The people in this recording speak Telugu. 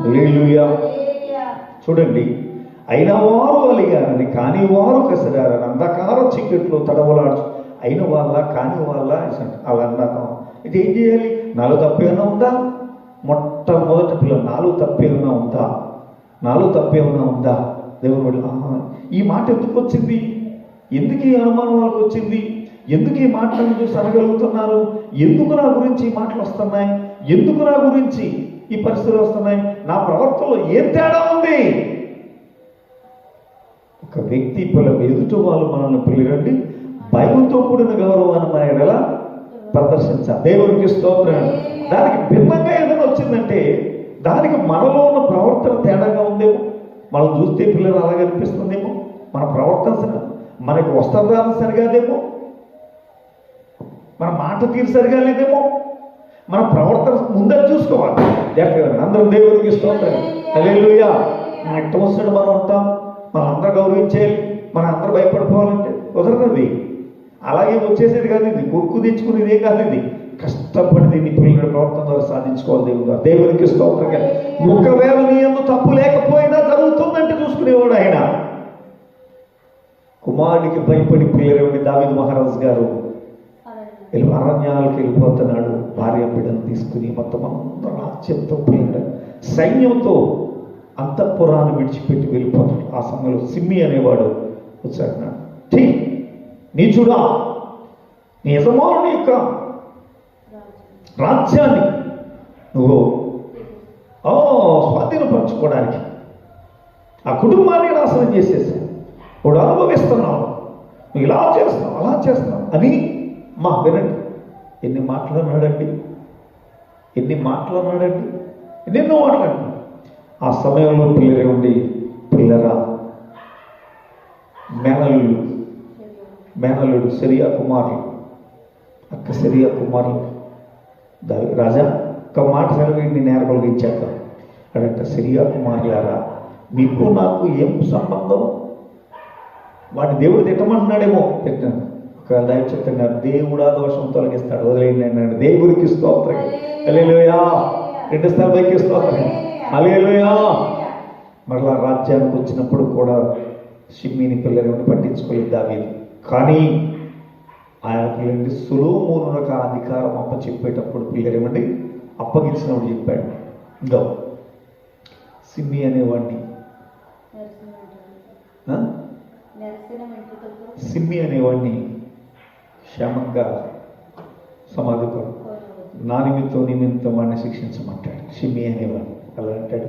హల్లెలూయా. చూడండి, అయిన వారు అలిగారని కాని వారు కసిరారని అంధకార చీకట్లో తడవలాడు అయిన వాళ్ళ కాని వాళ్ళ అలా అన్నాను. ఇది ఏం చేయాలి? నాలో తప్పేమైనా ఉందా? మొట్టమొదటి పిల్లలు నాలో తప్పేమైనా ఉందా? నాలో తప్పేమైనా ఉందా? దేవుడు ఈ మాట ఎందుకు వచ్చింది? ఎందుకు ఈ అనుమానం వాళ్ళకి వచ్చింది? ఎందుకు ఈ మాటలను చూసి అనగలుగుతున్నారు? ఎందుకు నా గురించి ఈ మాటలు వస్తున్నాయి? ఎందుకు నా గురించి ఈ పరిస్థితులు వస్తున్నాయి? నా ప్రవర్తనలో ఏం తేడా ఉంది? ఒక వ్యక్తి ఎదుటి వాళ్ళు మనల్ని పిల్లలండి భయంతో కూడిన గౌరవాన్ని మన ఎడల ప్రదర్శించాలి. దేవునికి స్తోత్రం. దానికి భిన్నంగా ఏదైనా వచ్చిందంటే దానికి మనలో ఉన్న ప్రవర్తన తేడాగా ఉందేమో, మనం చూస్తే పిల్లలు అలాగే అనిపిస్తుందేమో, మన ప్రవర్తన మనకి వస్త్రధారణ సరిగాదేమో, మన మాట తీరు సరిగా లేదేమో, మన ప్రవర్తన ముందే చూసుకోవాలి. అందరూ దేవునికి స్తోత్రం. హల్లెలూయా. మన ఇష్టం వస్తాడు మనం ఉంటాం, మనం అందరూ గౌరవించేయాలి, మనం అందరూ భయపడిపోవాలంటే కుదరదు. అలాగే వచ్చేసేది కాదు ఇది, కొడుకు తెచ్చుకునేదే కాదు ఇది. కష్టపడి దీన్ని పిల్లల ప్రవర్తన ద్వారా సాధించుకోవాలి. దేవునికి స్తోత్రంగా. ఒకవేళ నీ యందు తప్పు లేకపోయినా జరుగుతుందంటే చూసుకునేవాడు ఆయన. కుమారుడికి భయపడి పిల్లలు దావీదు మహారాజు గారు అరణ్యాలకు వెళ్ళిపోతున్నాడు. భార్య బిడ్డను తీసుకుని మొత్తం అందరూ రాజ్యంతో పిల్లలు సైన్యంతో అంతఃపురాన్ని విడిచిపెట్టి వెళ్ళిపోతాడు. ఆ సమయంలో సిమ్మి అనేవాడు వచ్చాడు. నీచుడా, నీ యజమానుని యొక్క రాజ్యాన్ని నువ్వు స్వాధీనపరచుకోవడానికి ఆ కుటుంబాన్ని నాశనం చేసేసావు, ఇప్పుడు అనుభవిస్తున్నావు, నువ్వు ఇలా చేస్తున్నావు అలా చేస్తున్నావు అని వినండి. ఎన్ని మాట్లాడినాడండి, ఎన్నెన్నో మాట్లాడినాడు. ఆ సమయంలో పిల్లరేమండి, పిల్లరా మేనల్లుడు సిరియా కుమారులు, అక్క సిరియా కుమారులు రాజా ఒక మాట సెలవు నేను ఏర్పలిగించాక అడంట, సిరియా కుమారులారా మీకు నాకు ఏం సంబంధం? వాడి దేవుడు తిట్టమంటున్నాడేమో, తిట్టాను. ఒకవేళ దైవ చెప్తున్నారు దేవుడా దోషం తొలగిస్తాడు, వదిలేయండి అన్నాడు. దేవుడికి స్తోత్రం. హల్లెలూయా. 2 సార్లు పైకి స్తోత్రం. హల్లెలూయా. మరలా రాజ్యానికి వచ్చినప్పుడు కూడా షిమ్మీని పిల్లలని పట్టించుకోలేదు దావీదు. కానీ ఆయన పిల్లలండి సొలొమోనునకు ఆ అధికారం చెప్పేటప్పుడు పిల్లలేమండి అప్పగించినప్పుడు చెప్పాడు, ఇంకో సిమ్మి అనేవాడిని క్షేమంగా సమాధిపడు, నా నిమిత్తం వాడిని శిక్షించమంటాడు. షిమ్మి అనేవాడిని అలా అంటాడు.